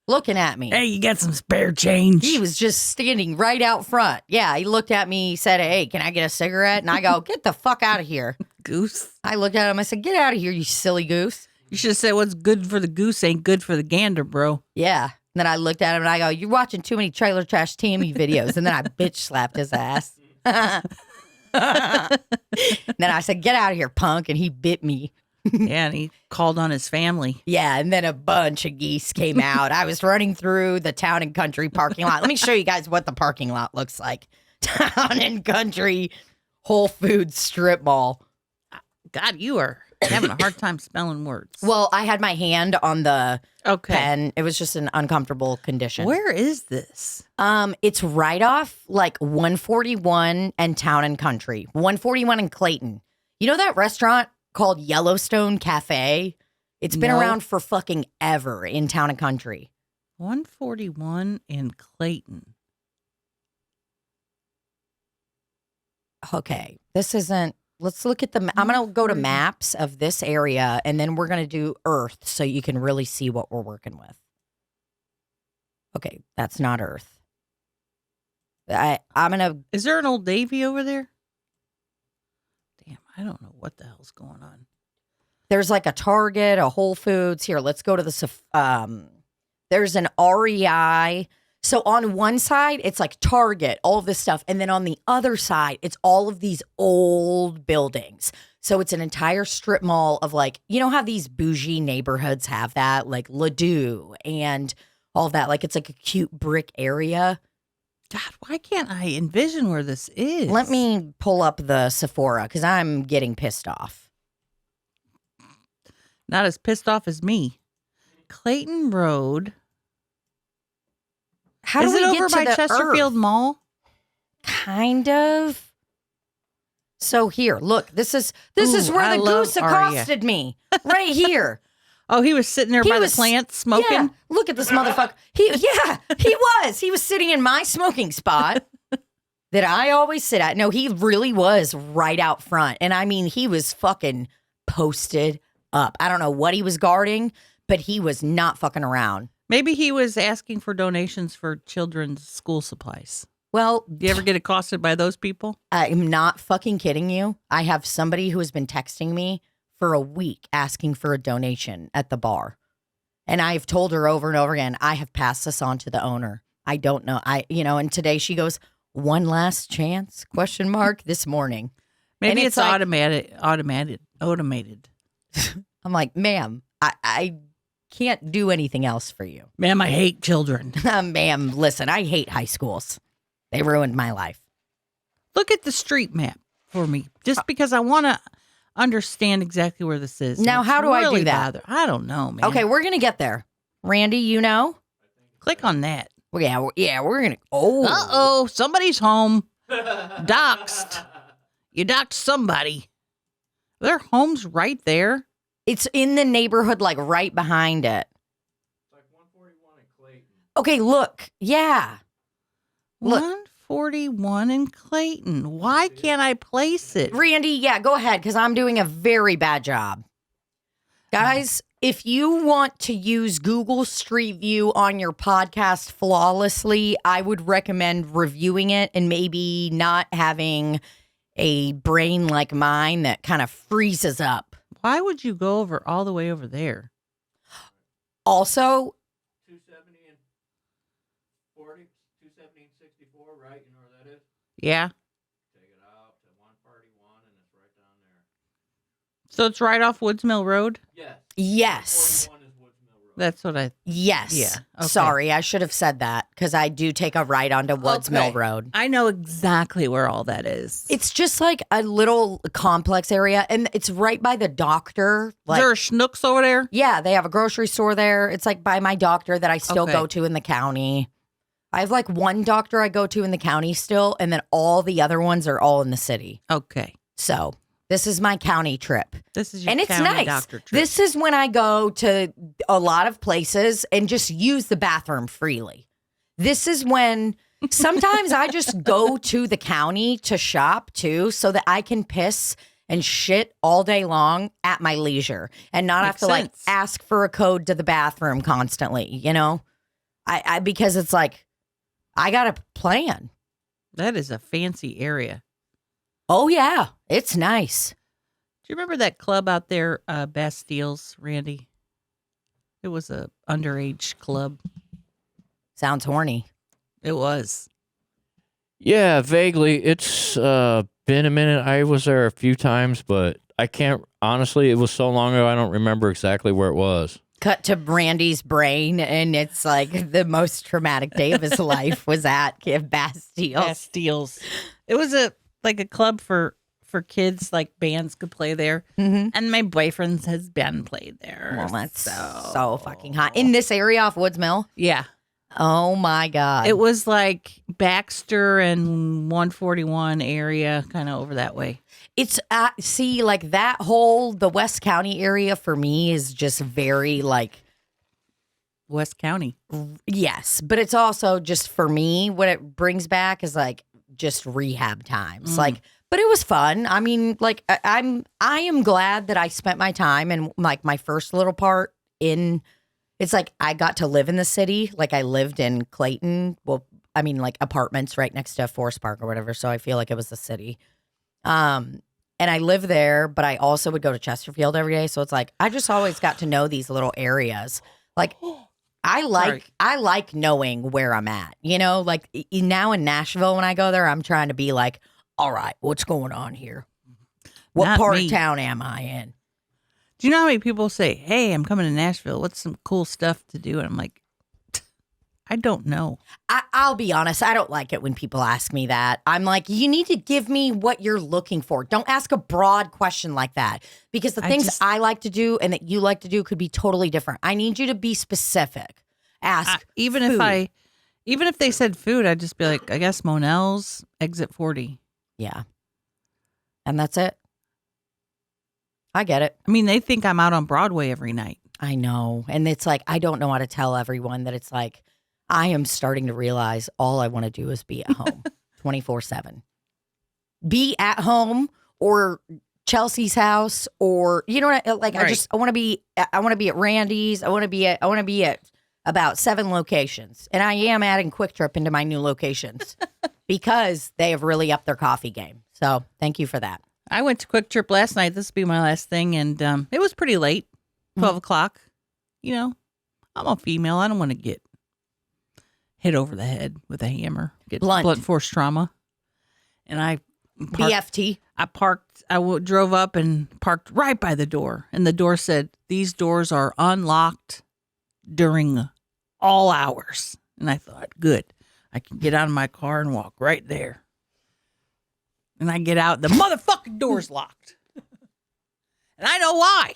Looking at me. Hey, you got some spare change? He was just standing right out front. Yeah, he looked at me, he said, hey, can I get a cigarette? And I go, get the fuck out of here. Goose. I looked at him, I said, get out of here, you silly goose. You should have said what's good for the goose ain't good for the gander, bro. Yeah. And then I looked at him and I go, you're watching too many Trailer Trash Tammy videos. And then I bitch slapped his ass. Then I said, get out of here, punk. And he bit me. Yeah, and he called on his family. Yeah, and then a bunch of geese came out. I was running through the Town and Country parking lot. Let me show you guys what the parking lot looks like. Town and Country Whole Foods strip mall. God, you are having a hard time spelling words. Well, I had my hand on the pen. It was just an uncomfortable condition. Where is this? It's right off like 141 and Town and Country. 141 in Clayton. You know that restaurant called Yellowstone Cafe? It's been around for fucking ever in Town and Country. 141 in Clayton. Okay, this isn't. Let's look at the. I'm going to go to maps of this area, and then we're going to do Earth so you can really see what we're working with. Okay, that's not Earth. I'm going to. Is there an Old Navy over there? Damn, I don't know what the hell's going on. There's like a Target, a Whole Foods. Here, let's go to the. There's an REI. So on one side, it's like Target, all of this stuff. And then on the other side, it's all of these old buildings. So it's an entire strip mall of like, you know how these bougie neighborhoods have that? Like Luden and all of that. Like it's like a cute brick area. God, why can't I envision where this is? Let me pull up the Sephora because I'm getting pissed off. Not as pissed off as me. Clayton Road. How do is we it get over to by the Chesterfield Earth? Mall? Kind of. So here, look, this is where the goose accosted me. Right here. Oh, he was sitting there by the plant smoking? Yeah, look at this motherfucker. He was. He was sitting in my smoking spot that I always sit at. No, he really was right out front. And I mean, he was fucking posted up. I don't know what he was guarding, but he was not fucking around. Maybe he was asking for donations for children's school supplies. Well, do you ever get accosted by those people? I'm not fucking kidding you. I have somebody who has been texting me for a week asking for a donation at the bar. And I've told her over and over again, I have passed this on to the owner. I don't know. And today she goes, one last chance, ? This morning. Maybe it's like, automated. I'm like, ma'am, I can't do anything else for you. Ma'am, I hate children. Ma'am, listen, I hate high schools. They ruined my life. Look at the street map for me, just because I want to understand exactly where this is. Now, how do I do that? I don't know, man. Okay, we're going to get there. Randy, you know? Click on that. Well, yeah, we're going to. Oh. Uh-oh, somebody's home. Doxed. You doxed somebody. Their home's right there. It's in the neighborhood, like right behind it. It's like 141 in Clayton. Okay, look. Yeah. Look. 141 in Clayton. Why can't I place it? Randy, yeah, go ahead, because I'm doing a very bad job. Guys, if you want to use Google Street View on your podcast flawlessly, I would recommend reviewing it and maybe not having a brain like mine that kind of freezes up. Why would you go all the way over there? Also, 270 and 40, 270 and 64, right? You know where that is? Yeah. Take it out to 131, and it's right down there. So it's right off Woods Mill Road? Yes. Yes. 141 is Woods Mill Road. That's what I... Yes. Yeah, okay. Sorry, I should have said that because I do take a right onto Woods Mill Road. I know exactly where all that is. It's just like a little complex area, and it's right by the doctor. Like, is there a Schnucks over there? yeah, they have a grocery store there. It's like by my doctor that I still Okay. go to in the county. I have like one doctor I go to in the county still, and then all the other ones are all in the city. Okay. So this is my county trip. This is your And it's county nice. doctor trip. This is when I go to a lot of places and just use the bathroom freely. This is when sometimes I just go to the county to shop too, so that I can piss and shit all day long at my leisure and not Makes have to like sense. ask for a code to the bathroom constantly, you know? I because it's like I got a plan. That is a fancy area. Oh yeah, it's nice. Do you remember that club out there, Bastiles, Randy? It was a underage club. Sounds horny. It was. Yeah, vaguely. It's been a minute. I was there a few times, but I can't, honestly, it was so long ago, I don't remember exactly where it was. Cut to Brandy's brain, and it's like the most traumatic day of his life was at Bastille. Bastiles. It was a club for kids, like bands could play there. Mm-hmm. And my boyfriend's has been played there. Well, that's so fucking hot. In this area off Woods Mill? Yeah. Oh, my God. It was like Baxter and 141 area, kind of over that way. It's, see, like that whole, the West County area for me is just very like, West County. yes. But it's also just for me, what it brings back is like just rehab times. Like, but it was fun. I mean, like I am glad that I spent my time and like my first little part in, it's like I got to live in the city. Like I lived in Clayton. Well, I mean like apartments right next to Forest Park or whatever. So I feel like it was the city. And I lived there, but I also would go to Chesterfield every day. So it's like, I just always got to know these little areas. Like I like knowing where I'm at, you know, like now in Nashville, when I go there, I'm trying to be like, all right, what's going on here? What Not part me. of town am I in? Do you know how many people say, hey, I'm coming to Nashville. What's some cool stuff to do? And I'm like, I don't know. I'll be honest. I don't like it when people ask me that. I'm like, you need to give me what you're looking for. Don't ask a broad question like that because the things I like to do and that you like to do could be totally different. I need you to be specific. Ask Even food. if they said food, I'd just be like, I guess Monell's, exit 40. Yeah. And that's it. I get it. I mean, they think I'm out on Broadway every night. I know. And it's like, I don't know how to tell everyone that it's like, I am starting to realize all I want to do is be at home 24/7. Be at home or Chelsea's house or, you know what, like, Right. I want to be at Randy's. I want to be at about 7 locations. And I am adding Quick Trip into my new locations because they have really upped their coffee game. So thank you for that. I went to Quick Trip last night. This will be my last thing. And it was pretty late, 12 o'clock. You know, I'm a female. I don't want to get hit over the head with a hammer, get blunt force trauma. And I BFT. drove up and parked right by the door. And the door said, these doors are unlocked during all hours. And I thought, good. I can get out of my car and walk right there. And I get out, the motherfucking door's locked. And I know why.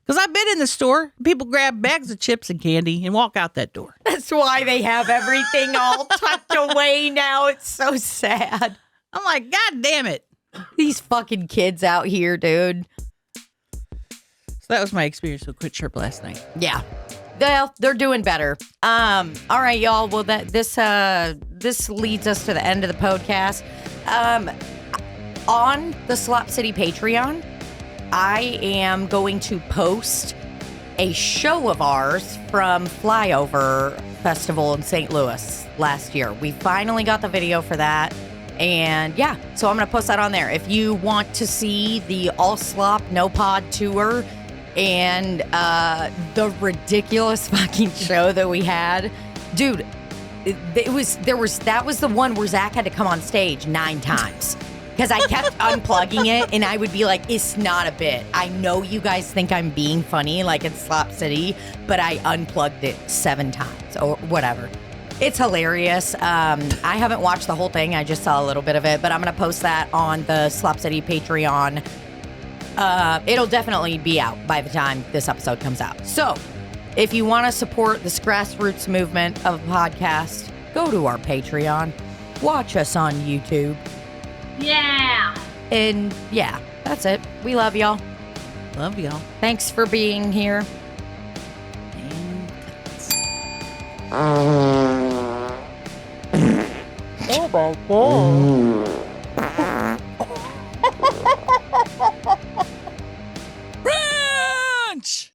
Because I've been in the store. People grab bags of chips and candy and walk out that door. That's why they have everything all tucked away now. It's so sad. I'm like, God damn it. These fucking kids out here, dude. So that was my experience with Quick Trip last night. Yeah. Well, they're doing better. All right, y'all. Well, this leads us to the end of the podcast. On the Slop City Patreon, I am going to post a show of ours from Flyover Festival in St. Louis last year. We finally got the video for that. And yeah, so I'm going to post that on there. If you want to see the All Slop No Pod tour and the ridiculous fucking show that we had, dude, that was the one where Zach had to come on stage 9 times. Because I kept unplugging it, and I would be like, it's not a bit. I know you guys think I'm being funny, like in Slop City, but I unplugged it 7 times or whatever. It's hilarious. I haven't watched the whole thing. I just saw a little bit of it, but I'm going to post that on the Slop City Patreon. It'll definitely be out by the time this episode comes out. So if you want to support this grassroots movement of a podcast, go to our Patreon. Watch us on YouTube. Yeah. And yeah, that's it. We love y'all. Love y'all. Thanks for being here. And cuts. Oh my God.